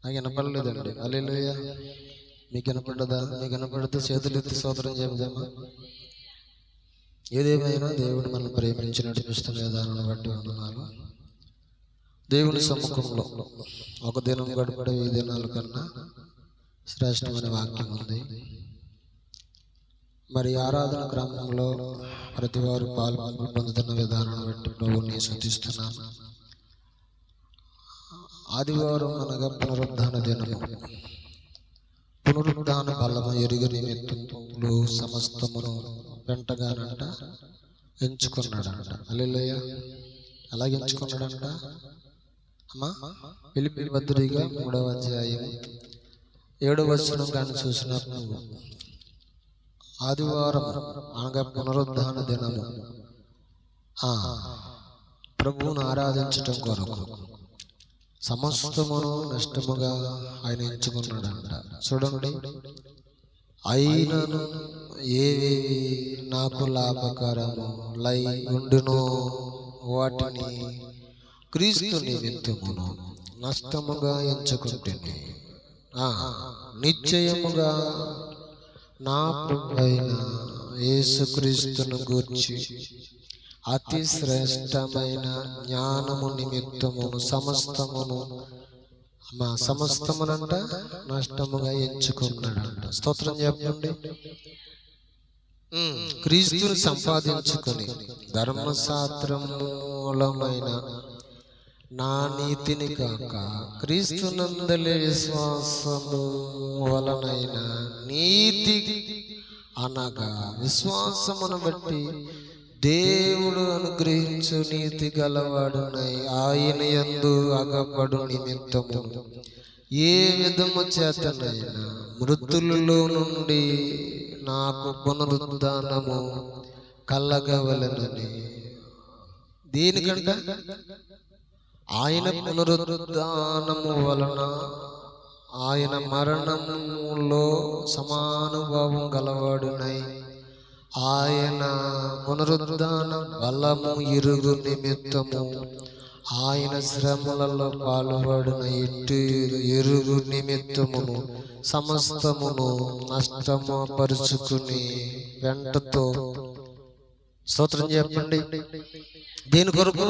నాకు వినపడలేదండి. హల్లెలూయా. మీకు వినపడ్డదా? మీకు వినపడితే చేతులెత్తి స్తోత్రం చెబుదామా? ఏదేమైనా దేవుడు మనం ప్రేమించి నడిపిస్తున్న విధానాన్ని బట్టి వందనాలు. దేవుని సముఖంలో ఒక దినం గడపడం ఈ దినాల కన్నా శ్రేష్టమైన వాక్యం ఉంది. మరి ఆరాధన క్రమంలో ప్రతి వారు పొందుతున్న విధానాన్ని బట్టి ప్రభువుని స్తుతిస్తున్నాను. ఆదివారం అనగా పునరుద్ధాన దినము. పునరుద్ధాన బలము ఎరుగని వ్యక్తులు సమస్తమును వెంటగానంట ఎంచుకున్నాడంట. హల్లెలూయా. అలాగే ఎంచుకున్నాడంట అమ్మా. ఫిలిప్పీ పత్రిక 3వ అధ్యాయం 7వ వచనం కానీ చూసినప్పుడు ఆదివారం అనగా పునరుద్ధాన దినము ప్రభువును ఆరాధించటం కొరకు సమస్తమును నష్టముగా ఆయన ఎంచుకున్నాడంట. చూడండి, అయినను ఏవేవి నాకు లాభకరము లై ఉండునో వాటిని క్రీస్తు నిమిత్తమును నష్టముగా ఎంచుకుంటుని నిశ్చయముగా నా ప్రభువైన యేసుక్రీస్తును గూర్చి అతి శ్రేష్టమైన జ్ఞానము నిమిత్తమును సమస్తమునంట నష్టముగా ఎంచుకున్నాడంట. స్తోత్రం చెప్పండి. క్రీస్తుని సంపాదించుకొని ధర్మశాస్త్రమూలమైన నా నీతిని కాక క్రీస్తునందలి విశ్వాసము వలనైన నీతి అనగా విశ్వాసమును బట్టి దేవుడు అనుగ్రహించు నీతి గలవాడునై ఆయన యందు అగపడు నిమిత్తము ఏ విధము చేతనైనా మృతులలో నుండి నాకు పునరుద్ధానము కలగవలెనని. దేనికంట? ఆయన పునరుద్ధానము వలన ఆయన మరణములో సమానుభావం గలవాడునై ఆయన పునరుద్ధాన బలము ఎరుగు నిమిత్తము ఆయన శ్రమలలో పాల్పడిన ఇటు ఎరుగు నిమిత్తమును సమస్తమును నష్టము పరుచుకుని వెంటతో స్తోత్రం చెప్పండి. దేని కొరకు?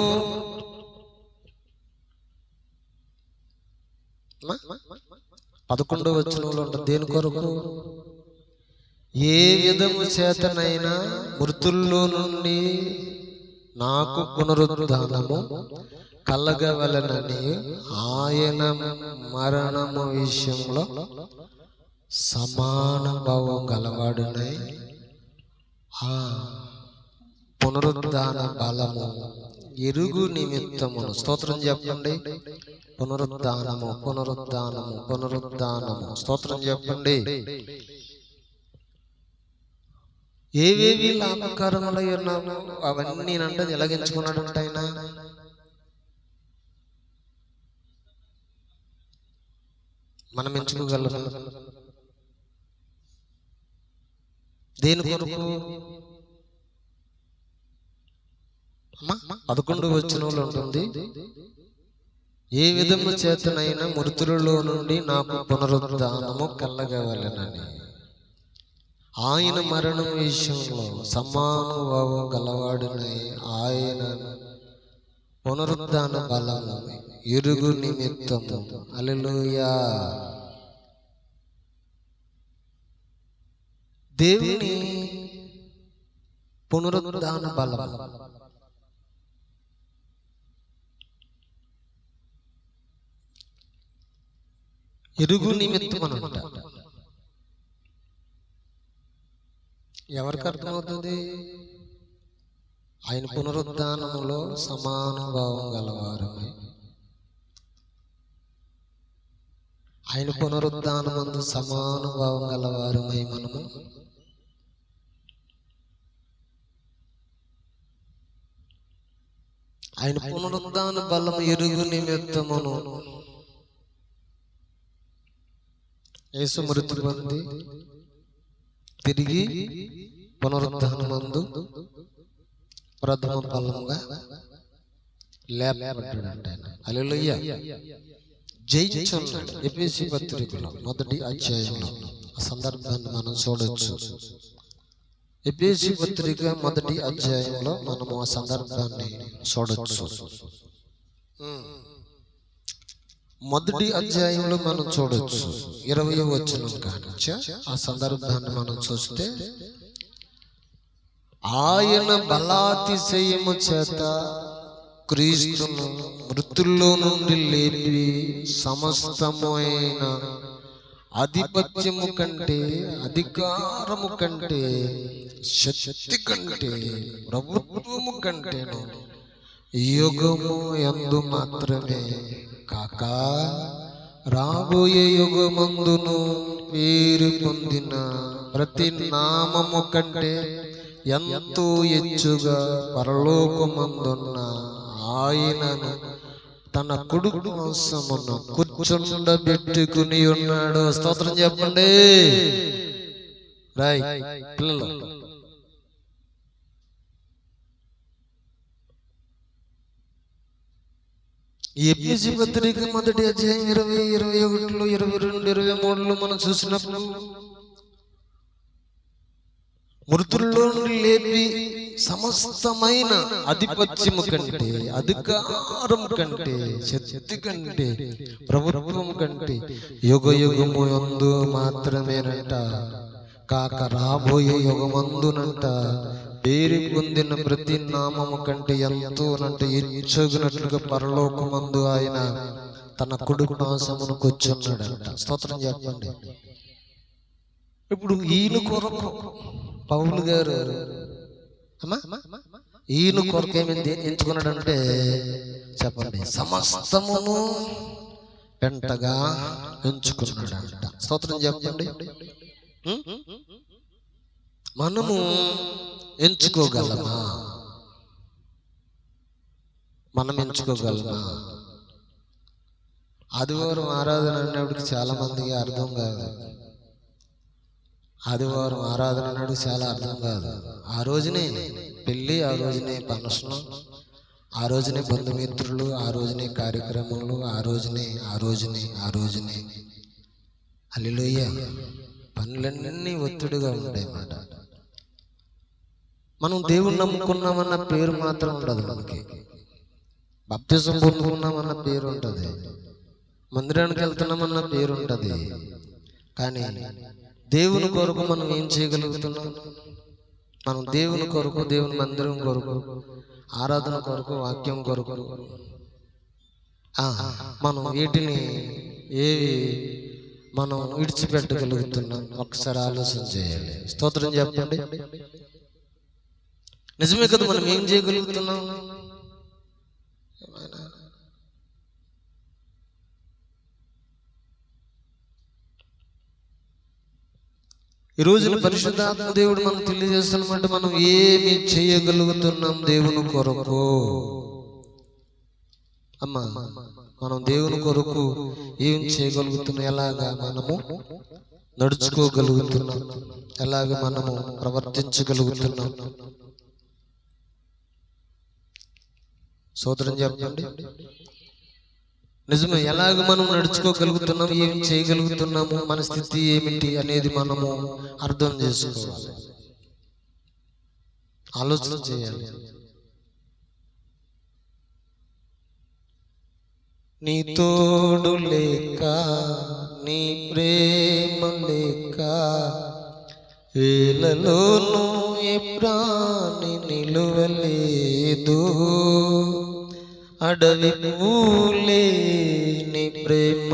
11వ వచనంలో ఉంటుంది. దేని కొరకు? ఏ విధము చేతనైనా మృతుల్లో నుండి నాకు పునరుద్ధానము కలగవలనని ఆయన మరణము విషయంలో సమాన భావం గలవాడునై పునరుద్ధాన బలము ఎరుగు నిమిత్తమును. స్తోత్రం చెప్పండి. పునరుద్ధానము పునరుద్ధానము పునరుద్ధానము. స్తోత్రం చెప్పండి. ఏవేవి లాభకరములై ఉన్నాము అవన్నీ అంటే ఎలాగించుకున్నాడు ఆయన. మనం ఎంచుకోగలము. దేని కొరకు? 11వ వచనంలో ఉంటుంది. ఏ విధము చేతనైనా మృతులలో నుండి నాకు పునరుద్ధానము కలగవలెనని ఆయన మరణం విషయంలో సమానుభావం గలవాడునై ఆయన పునరుద్ధాన బలము ఎరుగు నిమిత్తము. హల్లెలూయా. దేవుని పునరుద్ధాన బలము ఎరుగు నిమిత్తం అని అంట. ఎవరికి అర్థమవుతుంది? ఆయన పునరుద్ధానములో సమానుభావం గలవారమై ఆయన పునరుద్ధానమందు సమానుభావం గలవారమై మనము ఆయన పునరుద్ధాన బలము ఎరుగు నిమిత్తమును యేసు మృతి పొంది తిరిగి పునరుద్ధానమందు ప్రథమ ఫలముగా లేపబడ్డాడంట ఆయన. హల్లెలూయా. జయించున్నాడు. ఎఫెసీ పత్రికలో మొదటి అధ్యాయంలో ఆ సందర్భాన్ని మనం చూడొచ్చు. ఎఫెసీ పత్రిక మొదటి అధ్యాయంలో మనము ఆ సందర్భాన్ని చూడొచ్చు. మొదటి అధ్యాయంలో మనం చూడొచ్చు 20వ వచనం కానించి ఆ సందర్భాన్ని మనం చూస్తే, ఆయన బలాతిశయము చేత క్రీస్తును మృతుల్లో నుండి లేపి సమస్తమైన ఆధిపత్యము కంటే, అధికారము కంటే, శక్తి కంటే, ప్రభుత్వము కంటేను యుగము యందు మాత్రమే కాక రాబోయే యుగమందును పేరు పొందిన ప్రతి నామము కంటే ఎంతో ఎచ్చుగా పరలోకమందున్న ఆయనను తన కుడి పార్శ్వమున కూర్చుండబెట్టుకుని ఉన్నాడు. స్తోత్రం చెప్పండి. రాయ్ పిల్లలు, ఎఫెసీ పత్రిక మొదటి అధ్యాయం 20, 21, 22, 23 మనం చూసినప్పుడు, మృతుల్లో లేపి సమస్తమైన ఆధిపత్యము కంటే, అధికారం కంటే, శక్తి కంటే, ప్రభుత్వం కంటే యుగ యుగము యందు మాత్రమేనంట కాక రాబోయే యుగమందునంట పేరు పొందిన ప్రతి నామము కంటే ఎంతోనంటే ఎచ్చగినట్లుగా పరలోకమందు ఆయన తన కుడి పార్శ్వమున కూర్చున్నాడంట. స్తోత్రం చెప్పండి. ఇప్పుడు ఈయన కొరకు పౌలు గారు ఈయన కొరకు ఏమైంది ఎంచుకున్నాడంటే చెప్పండి, సమస్తమును పెంటగా ఎంచుకున్నాడంట. స్తోత్రం చెప్పండి. మనము ఎంచుకోగలమా? మనం ఎంచుకోగలమా? ఆదివారం ఆరాధన అన్నప్పటికి చాలా మందికి అర్థం కాదు. ఆదివారం ఆరాధన అన్నాడు చాలా అర్థం కాదు. ఆ రోజునే పెళ్ళి, ఆ రోజునే ఫంక్షన్, ఆ రోజునే బంధుమిత్రులు, ఆ రోజునే కార్యక్రమాలు, ఆ రోజునే హల్లెలూయా. పనులన్నీ ఒత్తిడిగా ఉంటాయన్నమాట. మనం దేవుణ్ణి నమ్ముకున్నామన్న పేరు మాత్రం ఉండదు మనకి. బాప్తిజం పొందుకున్నామన్న పేరు ఉంటుంది, మందిరానికి వెళ్తున్నామన్న పేరు ఉంటుంది. కానీ దేవుని కొరకు మనం ఏం చేయగలుగుతున్నాం? మనం దేవుని కొరకు, దేవుని మందిరం కొరకు, ఆరాధన కొరకు, వాక్యం కొరకు మనం వీటిని మనం విడిచిపెట్టగలుగుతున్నాం? ఒకసారి ఆలోచన చేయాలి. స్తోత్రం చెప్పండి. నిజమే కదా, మనం ఏం చేయగలుగుతున్నాం? ఈ రోజున పరిశుద్ధాత్మ దేవుడు మనం తెలియజేస్తున్నమాట, మనం ఏమి చేయగలుగుతున్నాం దేవుని కొరకు? అమ్మా, మనం దేవుని కొరకు ఏం చేయగలుగుతున్నాం? ఎలాగా మనము నడుచుకోగలుగుతున్నాం? ఎలాగ మనము ప్రవర్తించగలుగుతున్నాం? సోదరం చెప్పండి. నిజమే, ఎలాగ మనం నడుచుకోగలుగుతున్నాం, ఏం చేయగలుగుతున్నాము, మన స్థితి ఏమిటి అనేది మనము అర్థం చేసుకోవాలి, ఆలోచన చేయాలి. నీ తోడు లేక, నీ ప్రేమ లేక వేలలోనూ ఏ ప్రాణి నిలువలేదు. అడవి పూలే నీ ప్రేమ